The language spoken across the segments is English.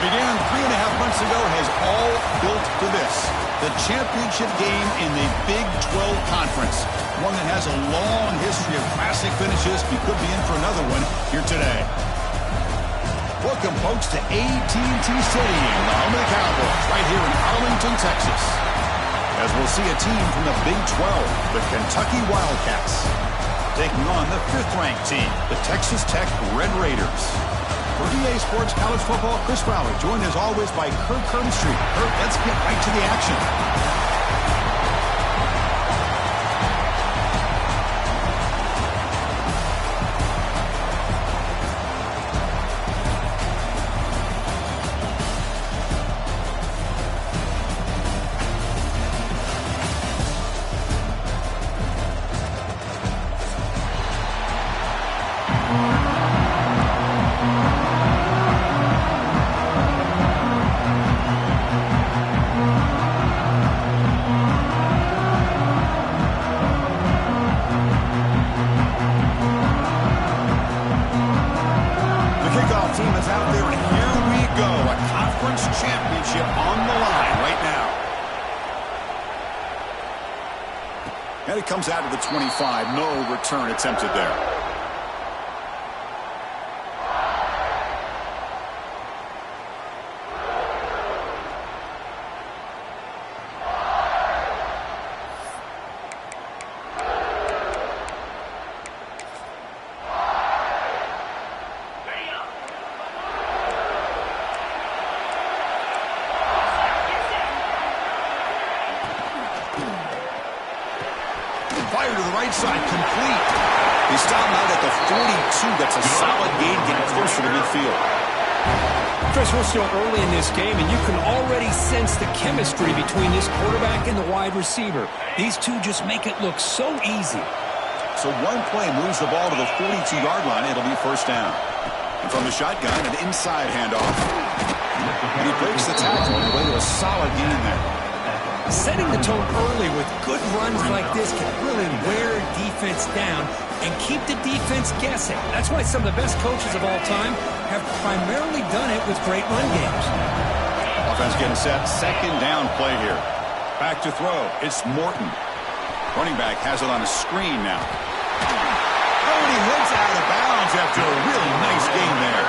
began 3.5 months ago has all built to this. The championship game in the Big 12 Conference. One that has a long history of classic finishes. You could be in for another one here today. Welcome, folks, to AT&T Stadium, the home of the Cowboys, right here in Arlington, Texas. As we'll see a team from the Big 12, the Kentucky Wildcats, taking on the 5th-ranked team, the Texas Tech Red Raiders. For EA Sports College Football, Chris Fowler, joined as always by Kirk Herbstreit. Kirk, let's get right to the action. And it comes out of the 25. No return attempted there. Fire to the right side, complete. He stopped out at the 42. That's a solid gain, getting closer to midfield. Chris, we're still early in this game, and you can already sense the chemistry between this quarterback and the wide receiver. These two just make it look so easy. So one play moves the ball to the 42-yard line. It'll be first down. And from the shotgun, an inside handoff. And he breaks the tackle on the way to a solid gain there. Setting the tone early with good runs like this can really wear defense down and keep the defense guessing. That's why some of the best coaches of all time have primarily done it with great run games. Offense getting set. Second down play here. Back to throw. It's Morton. Running back has it on a screen now. Oh, and he heads out of bounds after a really nice gain there.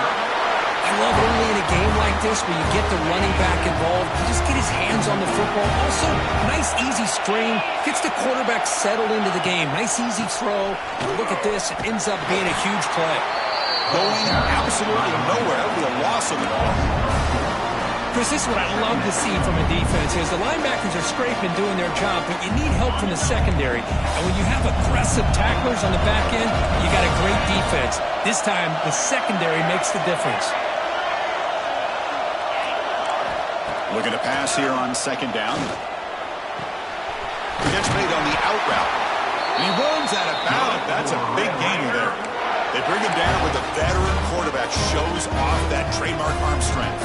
I love early in a game like this where you get the running back involved. You just get his hands on the football. Also, nice easy screen. Gets the quarterback settled into the game. Nice easy throw. Look at this. It ends up being a huge play. Going absolutely nowhere. That would be a loss of the ball. Chris, this is what I love to see from a defense is the linebackers are scraping doing their job, but you need help from the secondary. And when you have aggressive tacklers on the back end, you got a great defense. This time, the secondary makes the difference. Looking to pass here on second down. Gets made on the out route. He runs out of bounds. That's a big gainer there. They bring him down with a veteran quarterback. Shows off that trademark arm strength.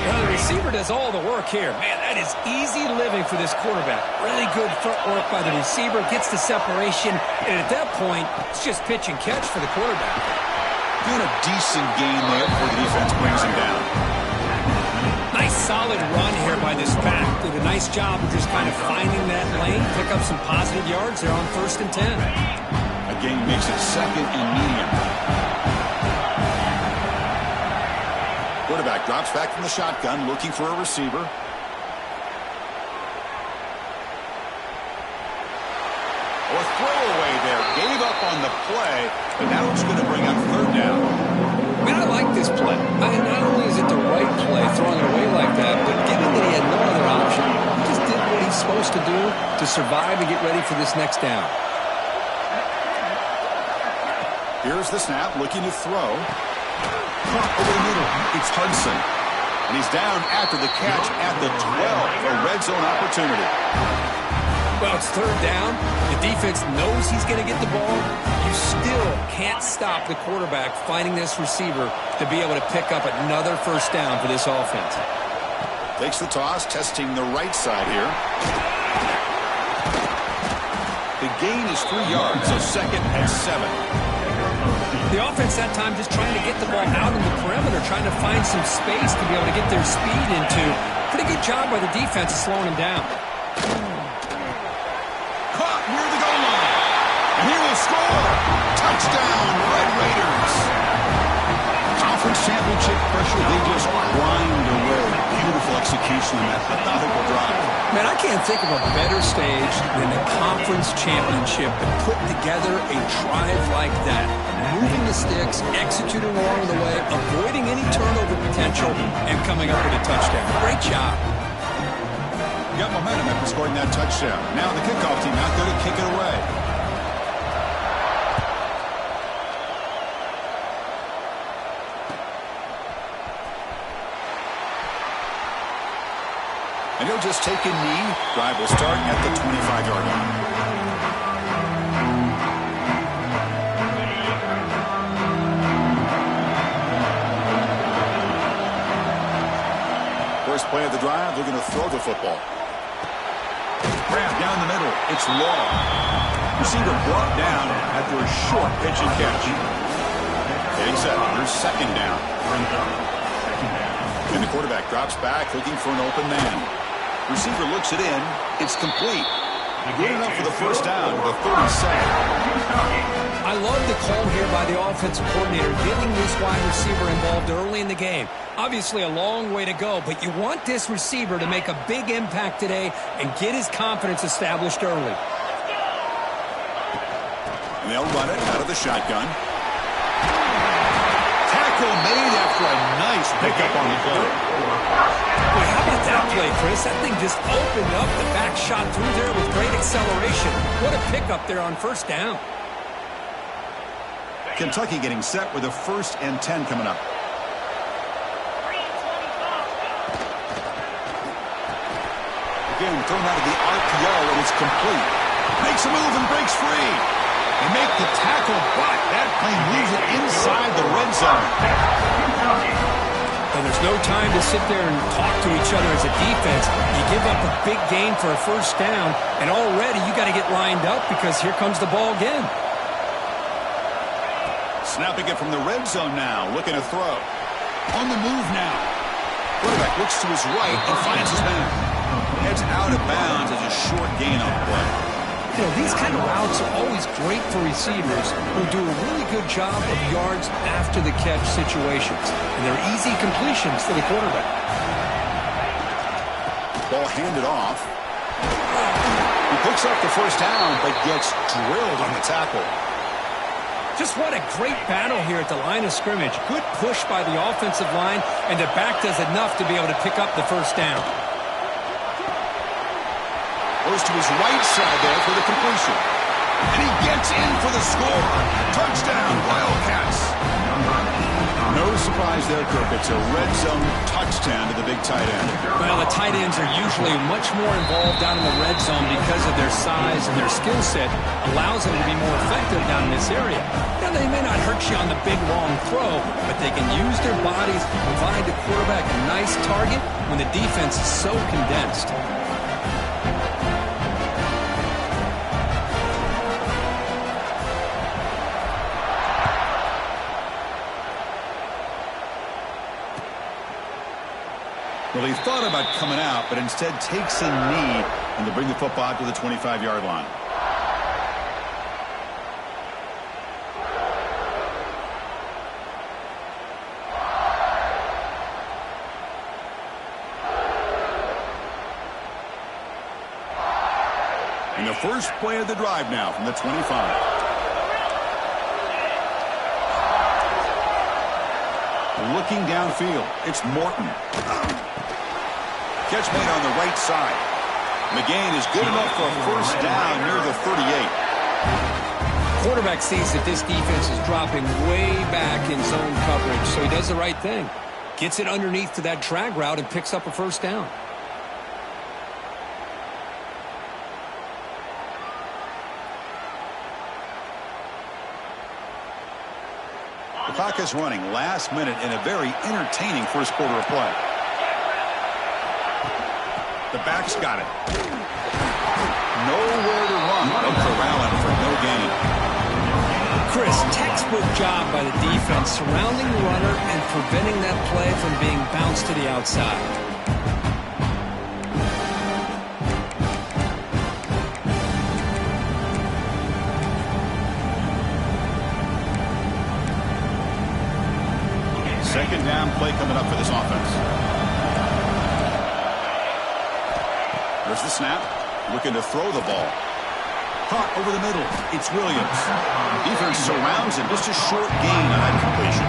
Yeah, the receiver does all the work here. Man, that is easy living for this quarterback. Really good footwork by the receiver. Gets the separation. And at that point, it's just pitch and catch for the quarterback. Doing a decent gain there before the defense brings him down. Nice solid run here by this back. Did a nice job of just kind of finding that lane. Pick up some positive yards there on 1st and 10. A gain makes it 2nd and medium. Quarterback drops back from the shotgun, looking for a receiver. A throwaway there. Gave up on the play, but now it's going to bring up 3rd down. Man, I like this play. Not only is it the right play, throwing it away like that, but given that he had no other option, he just did what he's supposed to do to survive and get ready for this next down. Here's the snap, looking to throw. Caught over the middle. It's Hudson. And he's down after the catch at the 12. A red zone opportunity. Well, it's 3rd down. The defense knows he's going to get the ball. You still can't stop the quarterback finding this receiver to be able to pick up another 1st down for this offense. Takes the toss, testing the right side here. The gain is 3 yards, so 2nd and 7. The offense that time just trying to get the ball out on the perimeter, trying to find some space to be able to get their speed into. Pretty good job by the defense of slowing them down. Caught near the goal line. And he will score. Touchdown, Red Raiders. Conference championship pressure, they just grind away. Beautiful execution on that methodical drive. Man, I can't think of a better stage than the conference championship to put together a drive like that. Moving the sticks, executing along the way, avoiding any turnover potential, and coming up with a touchdown. Great job. Got momentum after scoring that touchdown. Now the kickoff team out there to kick it away. And he'll just take a knee. Drive will start at the 25-yard line. First play of the drive, they're going to throw the football. Grab down the middle. It's Law. Receiver brought down after a short pitch and catch. Getting set. There's second down. And the quarterback drops back looking for an open man. Receiver looks it in. It's complete. Good enough for the first down to the 32nd. I love the call here by the offensive coordinator, getting this wide receiver involved early in the game. Obviously a long way to go, but you want this receiver to make a big impact today and get his confidence established early. And they'll run it out of the shotgun. Tackle made after a nice pickup on the play. Boy, how about that play, Chris? That thing just opened up. The back shot through there with great acceleration. What a pickup there on first down. Kentucky getting set with a 1st and 10 coming up. Again, thrown out of the RPO, and it's complete. Makes a move and breaks free. They make the tackle, but that plane moves it inside the red zone. And there's no time to sit there and talk to each other as a defense. You give up a big gain for a first down, and already you got to get lined up because here comes the ball again. Snapping it from the red zone now, looking to throw. On the move now. Quarterback looks to his right and finds his man. Heads out of bounds as a short gain on the play. You know, these kind of routes are always great for receivers who do a really good job of yards after the catch situations. And they're easy completions to the quarterback. Ball handed off. He picks up the first down, but gets drilled on the tackle. Just what a great battle here at the line of scrimmage. Good push by the offensive line, and the back does enough to be able to pick up the first down. Goes to his right side there for the completion. And he gets in for the score. Touchdown, Wildcats. No surprise there, Kirk. It's a red zone touchdown to the big tight end. Well, the tight ends are usually much more involved down in the red zone because of their size and their skill set allows them to be more effective down in this area. Now, they may not hurt you on the big, long throw, but they can use their bodies to provide the quarterback a nice target when the defense is so condensed. Well, he thought about coming out, but instead takes a knee and to bring the football to the 25-yard line. And the first play of the drive now from the 25. Looking downfield, it's Morton. Catch made on the right side. McGain is good enough for a first down near the 38. Quarterback sees that this defense is dropping way back in zone coverage, so he does the right thing. Gets it underneath to that drag route and picks up a first down. The clock is running last minute in a very entertaining first quarter of play. The back's got it. Nowhere to run. They'll corral him for no gain. Chris, textbook job by the defense, surrounding the runner and preventing that play from being bounced to the outside. Second down play coming up for this offense. There's the snap. Looking to throw the ball. Caught over the middle. It's Williams. Defense surrounds him. Just a short gain on that completion.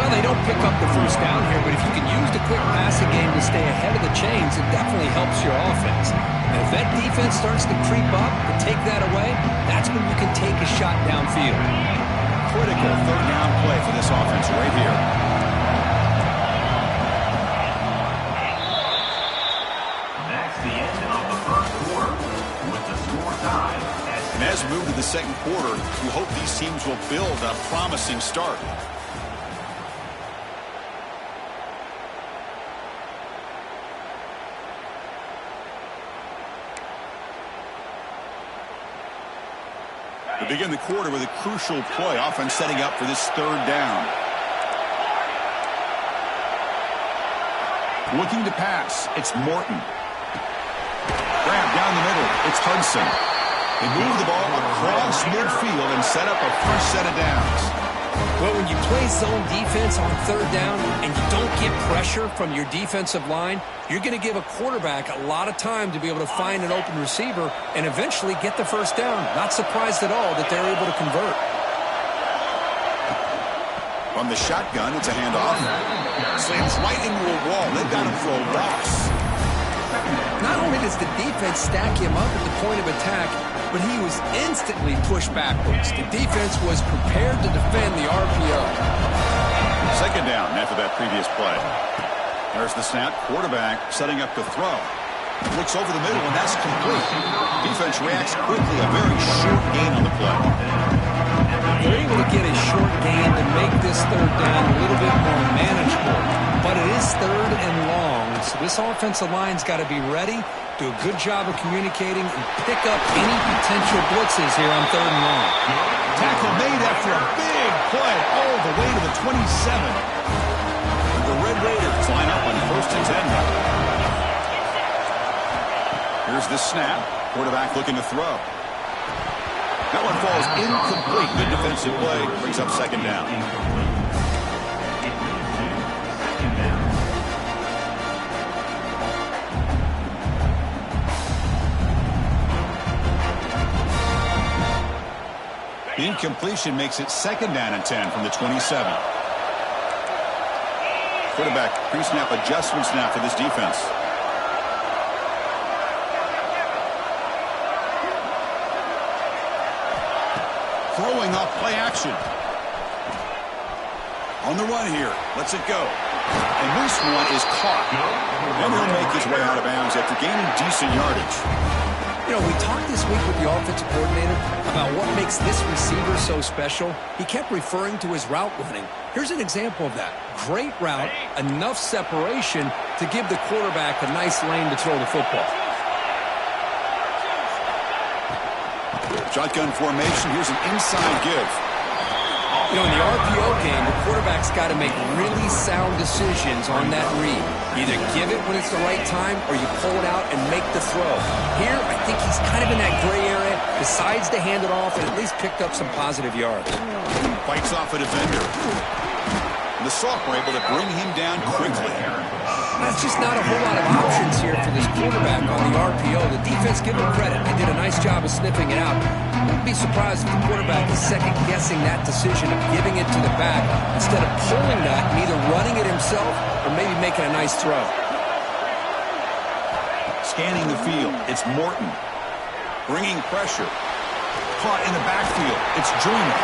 Well, they don't pick up the first down here, but if you can use the quick passing game to stay ahead of the chains, it definitely helps your offense. And if that defense starts to creep up and take that away, that's when you can take a shot downfield. Critical third down play for this offense right here. That's the end of the first quarter with the score tied. And as we move to the second quarter, we hope these teams will build on a promising start. We begin the quarter with a crucial play. Offense setting up for this third down. Looking to pass. It's Morton. Grab down the middle. It's Hudson. They move the ball across midfield and set up a first set of downs. Well, when you play zone defense on third down and you don't get pressure from your defensive line, you're going to give a quarterback a lot of time to be able to find an open receiver and eventually get the first down. Not surprised at all that they're able to convert. From the shotgun, it's a handoff. Slams right into a wall. They've got him for a loss. Not only does the defense stack him up at the point of attack, but he was instantly pushed backwards. The defense was prepared to defend the RPO. Second down after that previous play. There's the snap. Quarterback setting up to throw. Looks over the middle, and that's complete. Defense reacts quickly. A very short gain on the play. They're able to get a short gain to make this third down a little bit more manageable. But it is third and long, so this offensive line's got to be ready, do a good job of communicating, and pick up any potential blitzes here on third and long. Tackle made after a big play all the way to the 27. The Red Raiders line up on first and 10. Here's the snap. Quarterback looking to throw. That one falls incomplete. Good defensive play. Brings up second down. The incompletion makes it second down and 10 from the 27. Quarterback pre-snap adjustments now for this defense. Throwing off play action. On the run here. Lets it go. And this one is caught. And he'll make his way out of bounds after gaining decent yardage. You know, we talked this week with the offensive coordinator about what makes this receiver so special. He kept referring to his route running. Here's an example of that. Great route, enough separation to give the quarterback a nice lane to throw the football. Shotgun formation. Here's an inside give. You know, in the RPO game, the quarterback's got to make really sound decisions on that read. Either give it when it's the right time or you pull it out and make the throw. Here, I think he's kind of in that gray area, decides to hand it off and at least picked up some positive yards. Fights off a defender. And the sophomore able to bring him down quickly. That's just not a whole lot of options here for this quarterback on the RPO. The defense, give him credit. They did a nice job of sniffing it out. Wouldn't be surprised if the quarterback is second-guessing that decision of giving it to the back instead of pulling that and either running it himself or maybe making a nice throw. Scanning the field. It's Morton. Bringing pressure. Caught in the backfield. It's Joyner.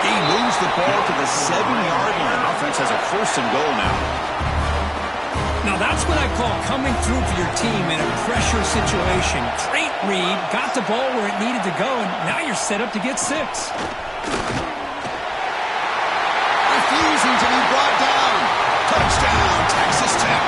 He moves the ball to the 7-yard line. Offense has a first and goal now. Now that's what I call coming through for your team in a pressure situation. Great read, got the ball where it needed to go, and now you're set up to get 6. Refusing to be brought down. Touchdown, Texas Tech.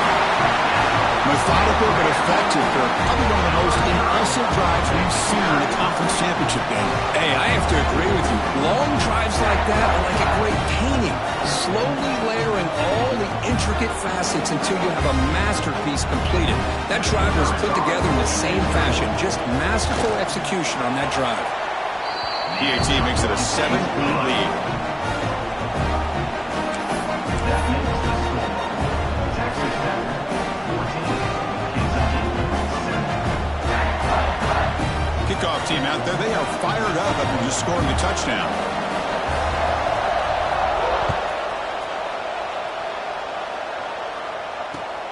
Methodical but effective, Kirk. Probably one of the most impressive drives we've seen in a conference championship game. Hey, I have to agree with you. Long drives like that are like a great painting, slowly layering all the intricate facets until you have a masterpiece completed. That drive was put together in the same fashion, just masterful execution on that drive. PAT makes it a 7-point lead. That makes the score. Texas Tech 14, Kentucky 7. Kickoff team out there. They are fired up after just scoring a touchdown.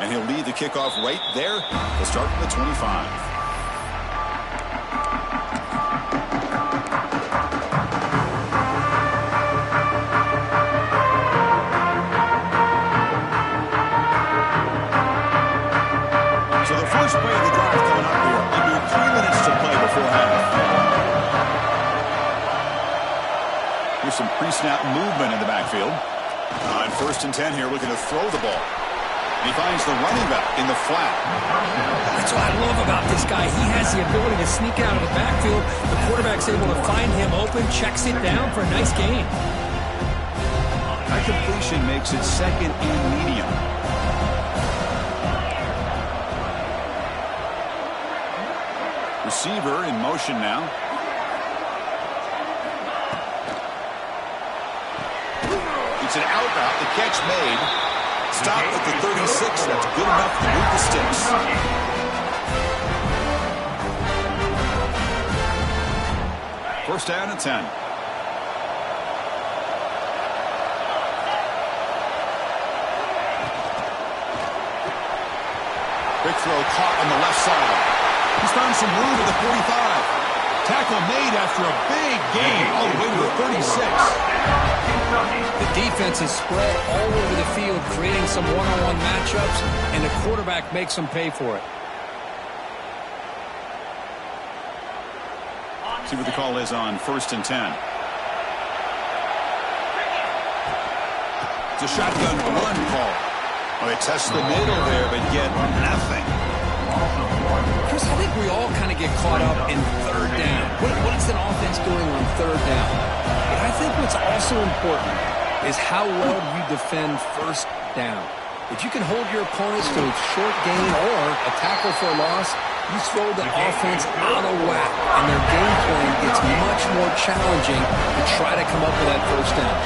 And he'll lead the kickoff right there. They'll start from the 25. First play of the drive coming up here. Under 3 minutes to play before half. Here's some pre-snap movement in the backfield. On 1st and 10 here, looking to throw the ball. And he finds the running back in the flat. That's what I love about this guy. He has the ability to sneak out of the backfield. The quarterback's able to find him open, checks it down for a nice gain. That completion makes it 2nd and medium. Receiver in motion now. It's an out route. The catch made. Stopped at the 36. That's good enough to move the sticks. First down and 10. Quick throw caught on the left side. He's found some room at the 45. Tackle made after a big gain all the way to the 36. The defense is spread all over the field, creating some one-on-one matchups, and the quarterback makes them pay for it. See what the call is on 1st and 10. It's a shotgun run call. Oh, they test the middle there, but get nothing. Chris, I think we all kind of get caught up in 3rd down. What is an offense doing on 3rd down? But I think what's also important is how well you defend 1st down. If you can hold your opponents to a short gain or a tackle for a loss, you throw the offense out of whack, and their game plan gets much more challenging to try to come up with that 1st down.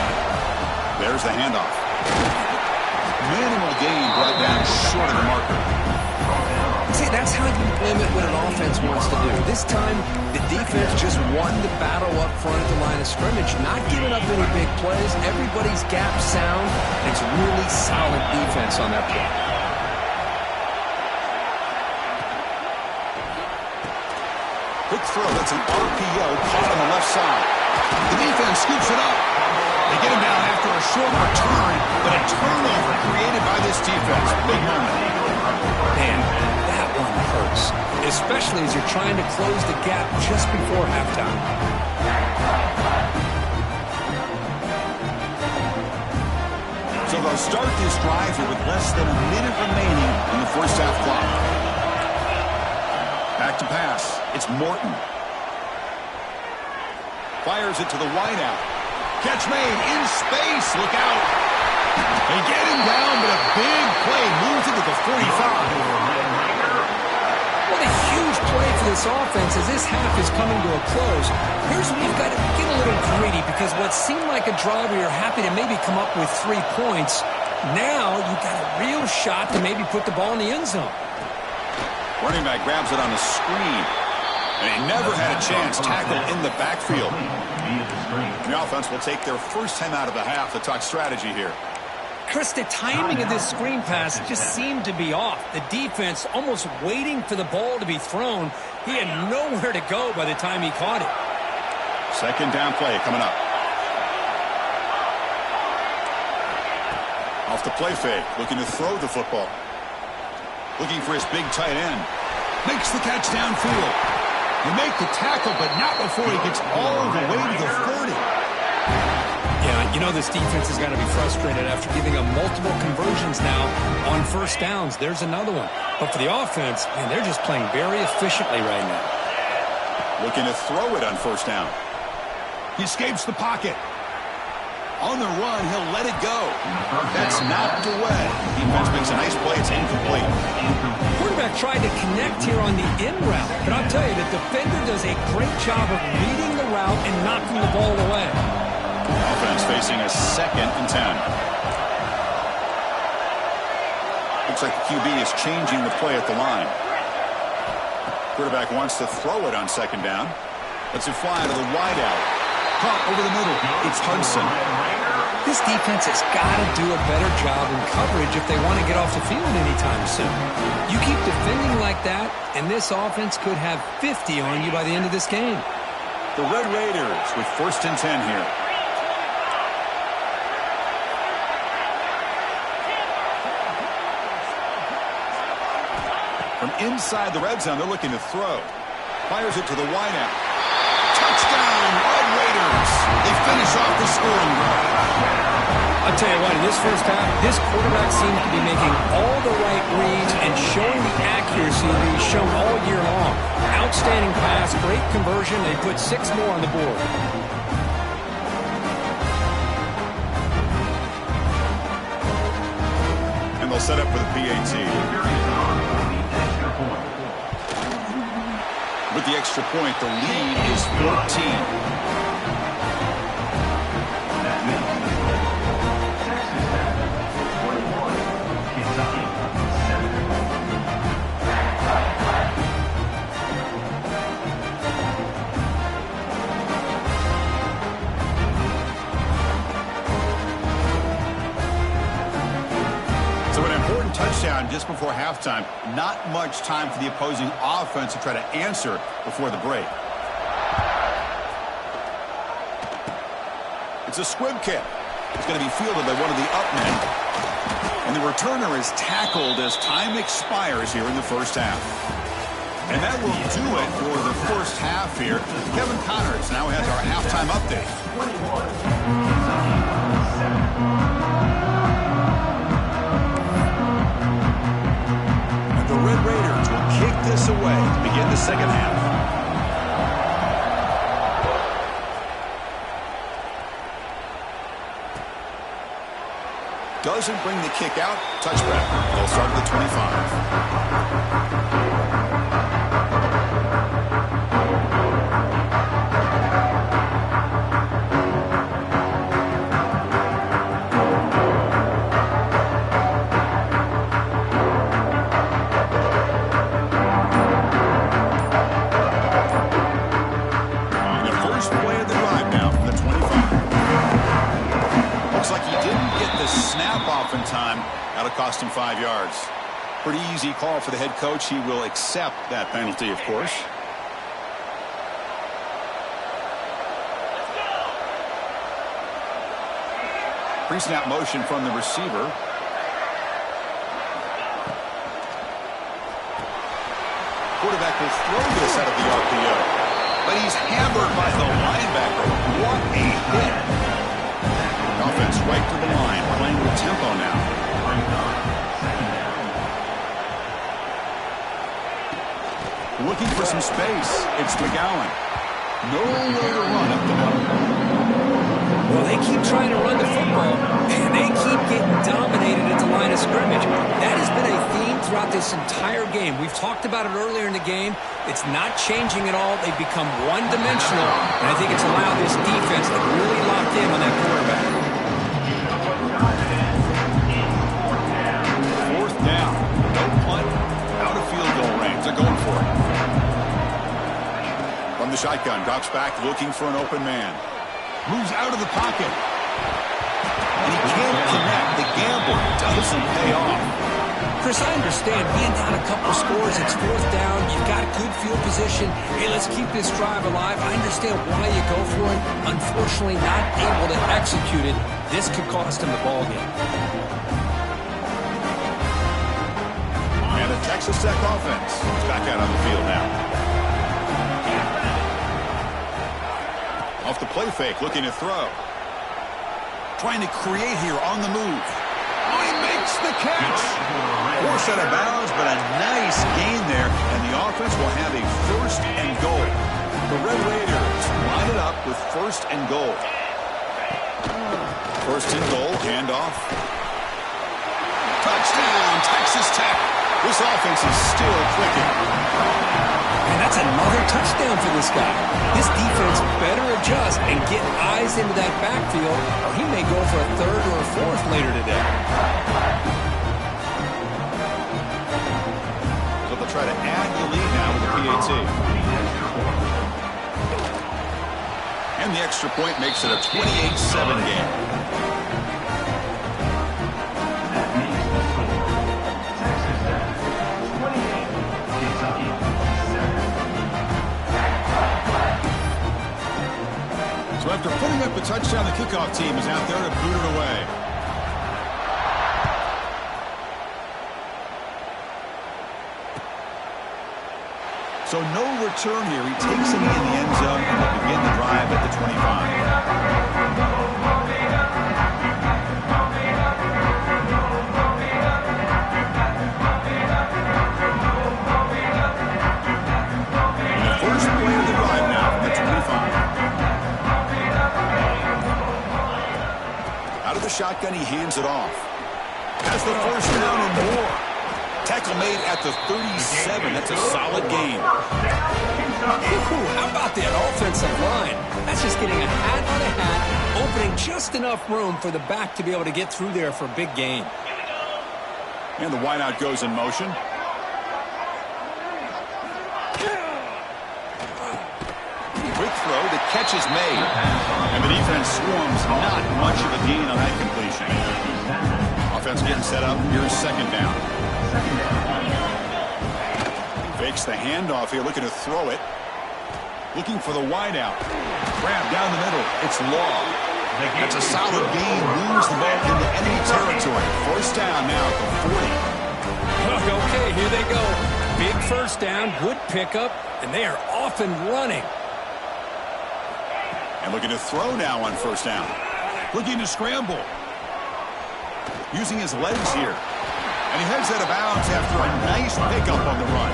There's the handoff. Minimal gain brought down short of the marker. See, that's how you limit what an offense wants to do. This time, the defense just won the battle up front at the line of scrimmage, not giving up any big plays. Everybody's gap sound. It's really solid defense on that play. Quick throw. That's an RPO caught on the left side. The defense scoops it up. They get him down after a short return, but a turnover created by this defense. Big moment. Man, that one hurts, especially as you're trying to close the gap just before halftime. So they'll start this drive here with less than a minute remaining in the 1st half clock. Back to pass. It's Morton. Fires it to the wideout. Catch made in space. Look out. They get him down, but a big play moves it to the 45. What a huge play for this offense as this half is coming to a close. Here's where you've got to get a little greedy because what seemed like a drive where you're happy to maybe come up with 3 points, now you've got a real shot to maybe put the ball in the end zone. Running back grabs it on the screen. And he never had a chance. Tackle in the backfield. The offense will take their first time out of the half to talk strategy here. Chris, the timing of this screen pass just seemed to be off. The defense almost waiting for the ball to be thrown. He had nowhere to go by the time he caught it. 2nd down play coming up. Off the play fake, looking to throw the football. Looking for his big tight end. Makes the catch downfield. You make the tackle, but not before he gets all the way to the 30. Yeah, You know this defense has got to be frustrated after giving up multiple conversions now on first downs. There's another one. But for the offense, man, they're just playing very efficiently right now. Looking to throw it on first down. He escapes the pocket. On the run, he'll let it go. That's knocked away. Defense makes a nice play. It's incomplete. Quarterback tried to connect here on the in route. But I'll tell you, the defender does a great job of reading the route and knocking the ball away. Offense facing a 2nd and 10. Looks like the QB is changing the play at the line. Quarterback wants to throw it on 2nd down. Lets it fly to the wideout. Caught over the middle. It's Hudson. This defense has got to do a better job in coverage if they want to get off the field anytime soon. You keep defending like that, and this offense could have 50 on you by the end of this game. The Red Raiders with 1st and 10 here. From inside the red zone, they're looking to throw. Fires it to the wideout. Touchdown, Red Raiders. They finish off the scoring drive. I'll tell you what, in this first half, this quarterback seems to be making all the right reads and showing the accuracy that he's shown all year long. Outstanding pass, great conversion. They put 6 more on the board. And they'll set up for the PAT. With the extra point, the lead is 14. Touchdown just before halftime. Not much time for the opposing offense to try to answer before the break. It's a squib kick. It's going to be fielded by one of the up men. And the returner is tackled as time expires here in the first half. And that will do it for the first half here. Kevin Connors now has our halftime update. The Red Raiders will kick this away to begin the second half. Doesn't bring the kick out. Touchback. They'll start at the 25. In time, that'll cost him 5 yards. Pretty easy call for the head coach. He will accept that penalty, of course. Pre-snap motion from the receiver. Quarterback will throw this out of the RPO, but he's hammered by the linebacker. What a hit. Offense right to the line, playing with tempo now. Looking for some space. It's McGowan. Nowhere to run up the middle. Well, they keep trying to run the football, and they keep getting dominated at the line of scrimmage. That has been a theme throughout this entire game. We've talked about it earlier in the game. It's not changing at all. They've become one-dimensional, and I think it's allowed this defense to really lock in on that quarterback. Fourth down. No punt. Out of field goal range. They're going for it. From the shotgun, drops back looking for an open man. Moves out of the pocket. And he can't connect. The gamble doesn't pay off. Chris, I understand being down a couple scores. It's fourth down. You've got a good field position. Hey, let's keep this drive alive. I understand why you go for it. Unfortunately, not able to execute it. This could cost him the ball game. And a Texas Tech offense is back out on the field now. Off the play fake, looking to throw. Trying to create here on the move. Oh, he makes the catch. Forced out of bounds, but a nice gain there. And the offense will have a first and goal. The Red Raiders line it up with first and goal. First and goal, handoff. Touchdown, Texas Tech. This offense is still clicking. And that's another touchdown for this guy. This defense better adjust and get eyes into that backfield, or he may go for a third or a fourth later today. So they'll try to add the lead now with the PAT. And the extra point makes it a 28-7 game. So after putting up a touchdown, the kickoff team is out there to boot it away. So no return here. He takes it in the end zone and will begin the drive at the 25. Shotgun, he hands it off. Has the first down and more. Tackle made at the 37. That's a solid gain. How about that offensive line? That's just getting a hat on a hat, opening just enough room for the back to be able to get through there for a big gain. And the wideout goes in motion. Quick throw, the catch is made. And the defense swarms, not much of a gain on that completion. Offense getting set up, here's second down. Fakes the handoff here, looking to throw it. Looking for the wideout. Grab down the middle, it's Law. That's a solid gain, moves the ball into enemy territory. First down now at the 40. Okay, here they go. Big first down, good pickup, and they are off and running. And looking to throw now on first down. Looking to scramble. Using his legs here. And he heads out of bounds after a nice pickup on the run.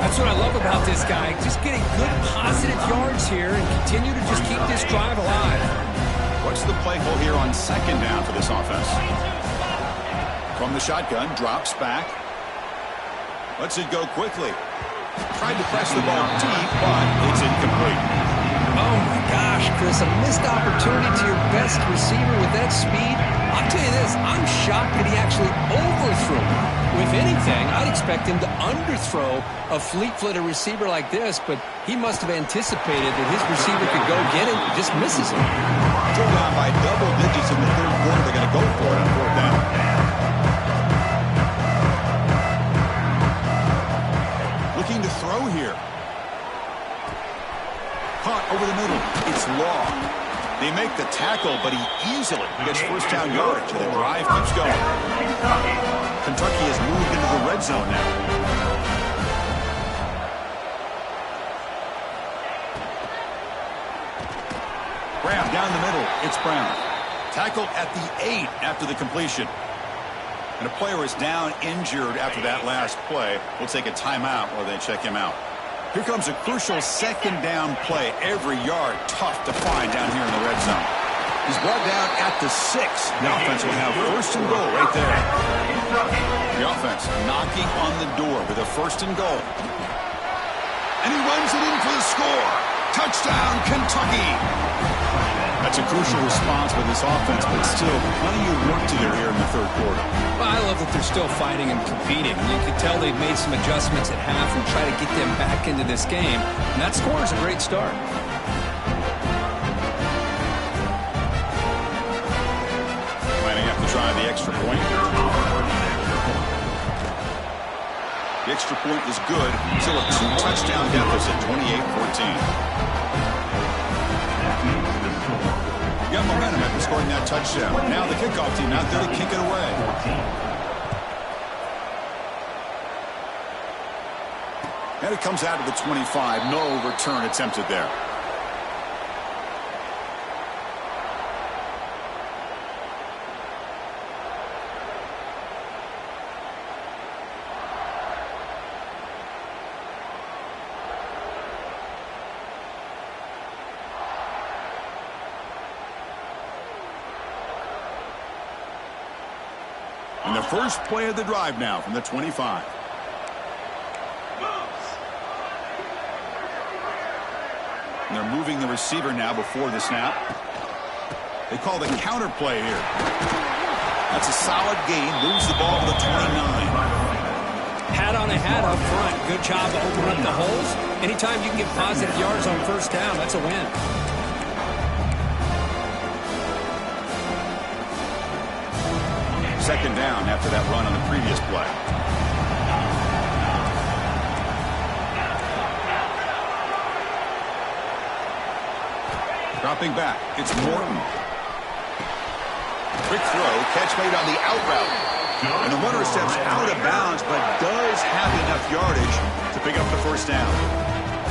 That's what I love about this guy. Just getting good positive yards here and continue to just keep this drive alive. What's the play call here on second down for this offense? From the shotgun, drops back. Lets it go quickly. Tried to press the ball deep, but it's incomplete. Oh, my gosh, Chris, a missed opportunity to your best receiver with that speed. I'll tell you this, I'm shocked that he actually overthrew. If anything, I'd expect him to underthrow a fleet-footed receiver like this, but he must have anticipated that his receiver could go get it and just misses him. Still down by double digits in the third quarter. They're going to go for it on fourth down. Looking to throw here. Caught over the middle. It's Law. They make the tackle, but he easily gets first down yardage, and the drive keeps going. Kentucky has moved into the red zone now. Graham down the middle. It's Brown. Tackled at the 8 after the completion. And a player is down injured after that last play. We'll take a timeout while they check him out. Here comes a crucial second down play. Every yard tough to find down here in the red zone. He's brought down at the 6. The offense will have first and goal right there. The offense knocking on the door with a first and goal. And he runs it in for the score. Touchdown, Kentucky. That's a crucial response by this offense, but still plenty of work to do here in the third quarter. Well, I love that they're still fighting and competing. You can tell they've made some adjustments at half and try to get them back into this game. And that score is a great start. Planning up to try the extra point. The extra point is good. Still a 2-touchdown deficit, 28-14. Got momentum after scoring that touchdown. Now the kickoff team out there to kick it away. And it comes out of the 25. No return attempted there. And the first play of the drive now from the 25. And they're moving the receiver now before the snap. They call the counter play here. That's a solid gain. Moves the ball to the 29. Hat on a hat up front. Good job opening up the holes. Anytime you can get positive yards on first down, that's a win. Second down after that run on the previous play. Dropping back, it's Morton. Quick throw, catch made on the out route. And the runner steps out of bounds, but does have enough yardage to pick up the first down.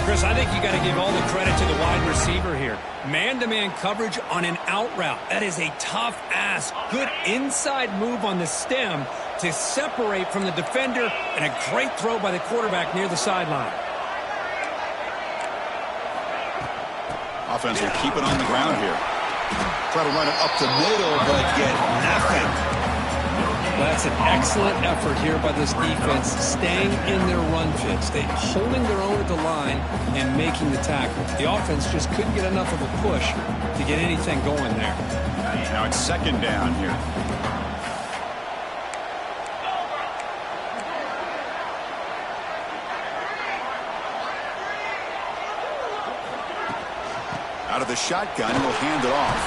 Chris, I think you got to give all the credit to the wide receiver here. Man-to-man coverage on an out route. That is a tough ask. Good inside move on the stem to separate from the defender, and a great throw by the quarterback near the sideline. Offense will keep it on the ground here. Try to run it up the middle, but get nothing. That's an excellent effort here by this defense, staying in their run fits. They're holding their own at the line and making the tackle. The offense just couldn't get enough of a push to get anything going there. Now it's second down here. Out of the shotgun, he'll hand it off.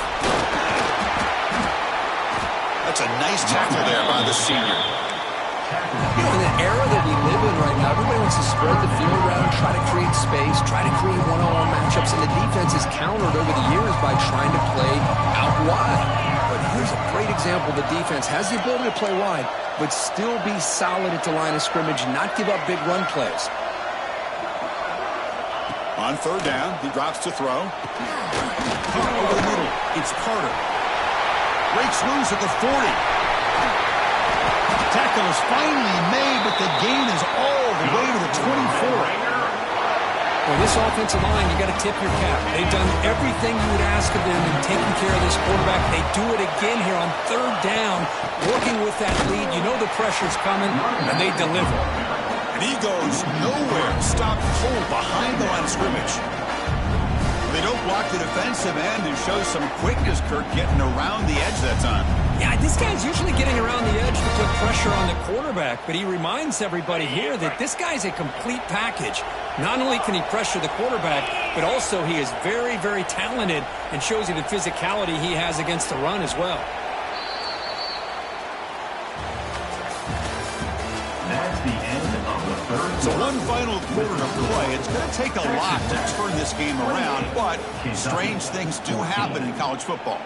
That's a nice tackle there by the senior. You know, in the era that we live in right now, everybody wants to spread the field around, try to create space, try to create one-on-one matchups, and the defense is countered over the years by trying to play out wide. But here's a great example. The defense has the ability to play wide, but still be solid at the line of scrimmage, not give up big run plays. On third down, he drops to throw. Caught over the middle. It's Carter. Breaks loose at the 40. Tackle is finally made, but the gain is all the way to the 24. Well, this offensive line, you got to tip your cap. They've done everything you would ask of them in taking care of this quarterback. They do it again here on third down, working with that lead. You know the pressure's coming, and they deliver. And he goes nowhere. Stopped cold behind the line of scrimmage. They don't block the defensive end and show some quickness, Kirk, getting around the edge that time. Yeah, this guy's usually getting around the edge to put pressure on the quarterback, but he reminds everybody here that this guy's a complete package. Not only can he pressure the quarterback, but also he is very, very talented and shows you the physicality he has against the run as well. That's the end of the third. So one final quarter to play. It's going to take a lot to turn this game around, but strange things do happen in college football.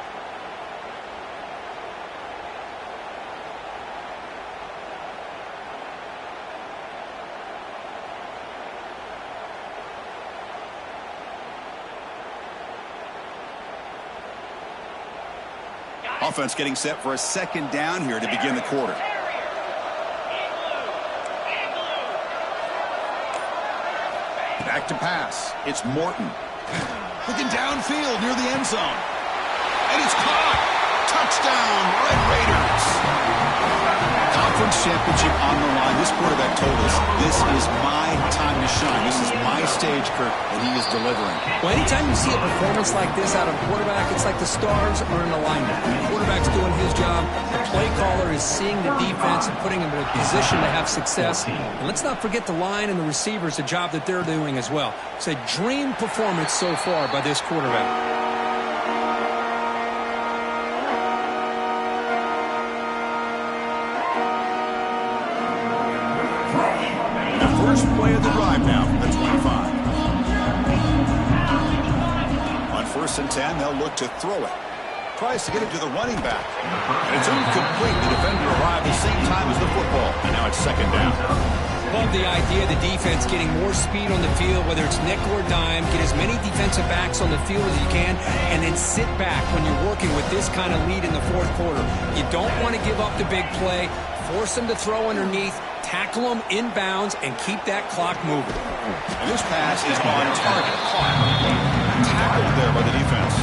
Offense getting set for a second down here to begin the quarter. Back to pass. It's Morton. Looking downfield near the end zone. And it's caught. Touchdown, Red Raiders. Conference championship on the line. This quarterback told us, this is my time to shine. This is my stage, Kirk, and he is delivering. Well, anytime you see a performance like this out of a quarterback, it's like the stars are in alignment. The quarterback's doing his job. The play caller is seeing the defense and putting him in a position to have success. And let's not forget the line and the receivers, the job that they're doing as well. It's a dream performance so far by this quarterback. First play of the drive now from the 25. On first and 10, they'll look to throw it. Tries to get it to the running back. And it's incomplete. The defender arrived at the same time as the football. And now it's second down. Love the idea of the defense getting more speed on the field, whether it's nickel or dime. Get as many defensive backs on the field as you can, and then sit back when you're working with this kind of lead in the fourth quarter. You don't want to give up the big play. Force them to throw underneath. Tackle them inbounds and keep that clock moving. And this pass is on target. Tackled there by the defense.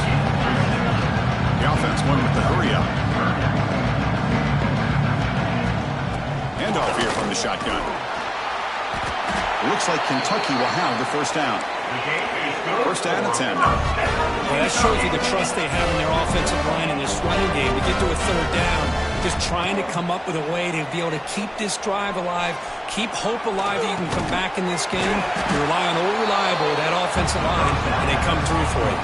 The offense won with the hurry up. handoff here from the shotgun. It looks like Kentucky will have the first down. First down at 10. Well, that shows you the trust they have in their offensive line in this running game. To get to a third down, just trying to come up with a way to be able to keep this drive alive, keep hope alive that you can come back in this game. You rely on old reliable, that offensive line, and they come through for it.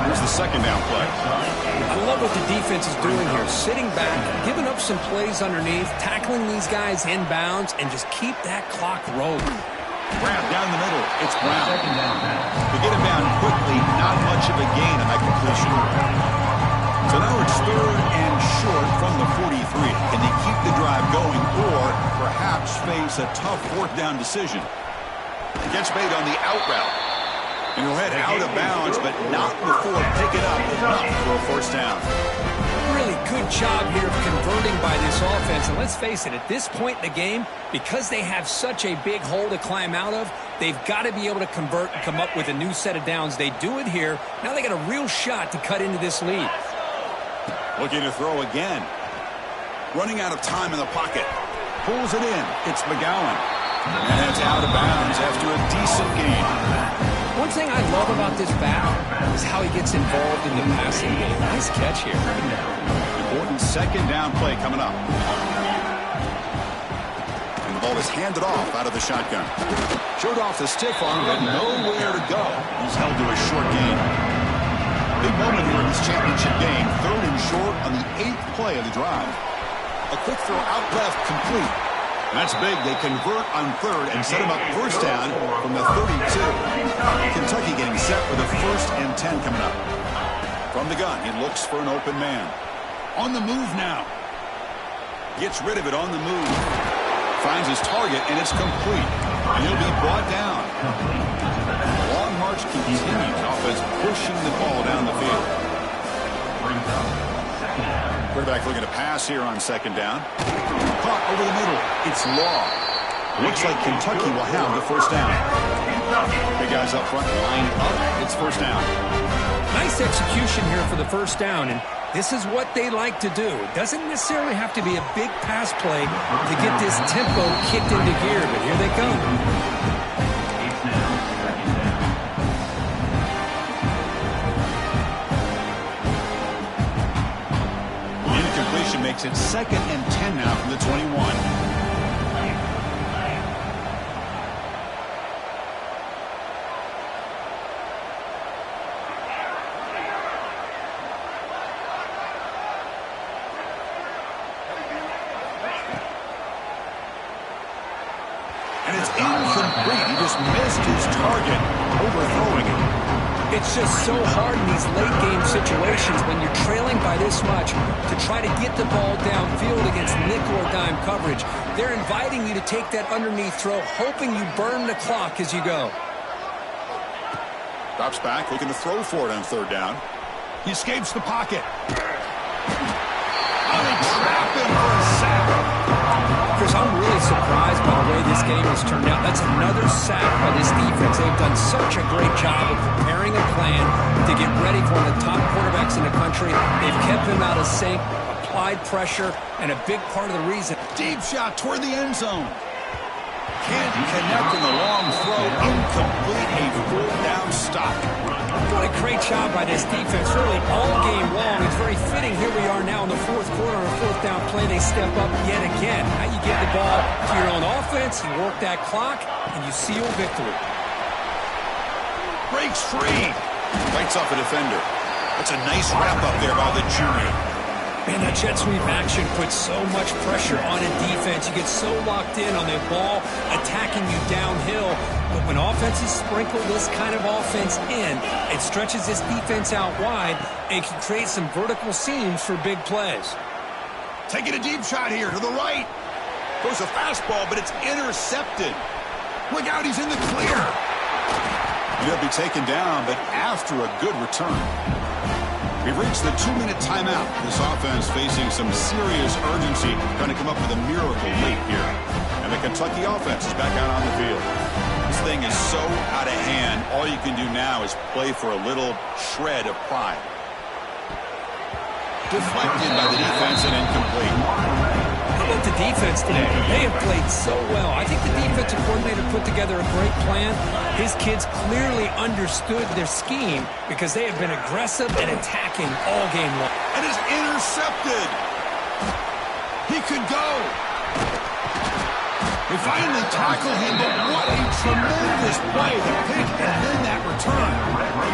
Here's the second down play. I love what the defense is doing here. Sitting back, giving up some plays underneath, tackling these guys inbounds, and just keep that clock rolling. Grab down the middle. It's Brown. To get him down quickly, not much of a gain on that completion. So now it's third and short from the 43. Can they keep the drive going or perhaps face a tough fourth down decision? Gets made on the out route. And he'll head out of bounds, but not before picking up enough for a first down. Really good job here of converting by this offense. And let's face it, at this point in the game, because they have such a big hole to climb out of, they've got to be able to convert and come up with a new set of downs. They do it here. Now they got a real shot to cut into this lead. Looking to throw again. Running out of time in the pocket. Pulls it in. It's McGowan. And it's out of bounds after a decent gain. One thing I love about this back is how he gets involved in the passing game. Nice catch here. Important second down play coming up. And the ball is handed off out of the shotgun. Showed off the stiff arm, but nowhere to go. He's held to a short gain. Big moment here in this championship game. Third and short on the 8th play of the drive. A quick throw out left, complete. That's big. They convert on third and set him up first down from the 32. Kentucky getting set with a first and 10 coming up. From the gun, he looks for an open man. On the move now. Gets rid of it on the move. Finds his target, and it's complete. And he'll be brought down. The long march continues. Offense pushing the ball down the field. Quarterback looking to pass here on second down. Caught over the middle. It's Law. Looks like Kentucky will have the first down. Big guys up front lined up. It's first down. Nice execution here for the first down, and this is what they like to do. It doesn't necessarily have to be a big pass play to get this tempo kicked into gear, but here they come. Makes it second and 10 now from the 21. And it's incomplete. He just missed his target, overthrowing it. It's just so hard in these late-game situations when you're trailing by this much to try to get the ball downfield against nickel or dime coverage. They're inviting you to take that underneath throw, hoping you burn the clock as you go. Drops back, looking to throw for it on third down. He escapes the pocket. Oh, they trap him for a sack. Chris, I'm really surprised by the way this game has turned out. That's another sack by this defense. They've done such a great job of preparing a plan to get ready for one of the top quarterbacks in the country. They've kept him out of sync, applied pressure, and a big part of the reason. Deep shot toward the end zone. Can't connect in the long throw. Incomplete. A full down stop. What a great job by this defense, really all game long. It's very fitting. Here we are now in the fourth quarter on a fourth down play. They step up yet again. Now you get the ball to your own offense, you work that clock, and you seal victory. Breaks free. Fights off a defender. That's a nice wrap up there by the junior. Man, that jet sweep action puts so much pressure on a defense. You get so locked in on the ball attacking you downhill. But when offenses sprinkle this kind of offense in, it stretches this defense out wide and can create some vertical seams for big plays. Taking a deep shot here to the right. Goes a fastball, but it's intercepted. Look out, he's in the clear. He'll be taken down, but after a good return. We've reached the 2-minute timeout. This offense facing some serious urgency, trying to come up with a miracle late here. And the Kentucky offense is back out on the field. This thing is so out of hand, all you can do now is play for a little shred of pride. Deflected by the defense and incomplete. How about the defense today? They have played so well. I think the defensive coordinator put together a great plan. His kids clearly understood their scheme because they have been aggressive and attacking all game long. And is intercepted. He could go. They finally tackle him, but what a tremendous play to pick and then that return.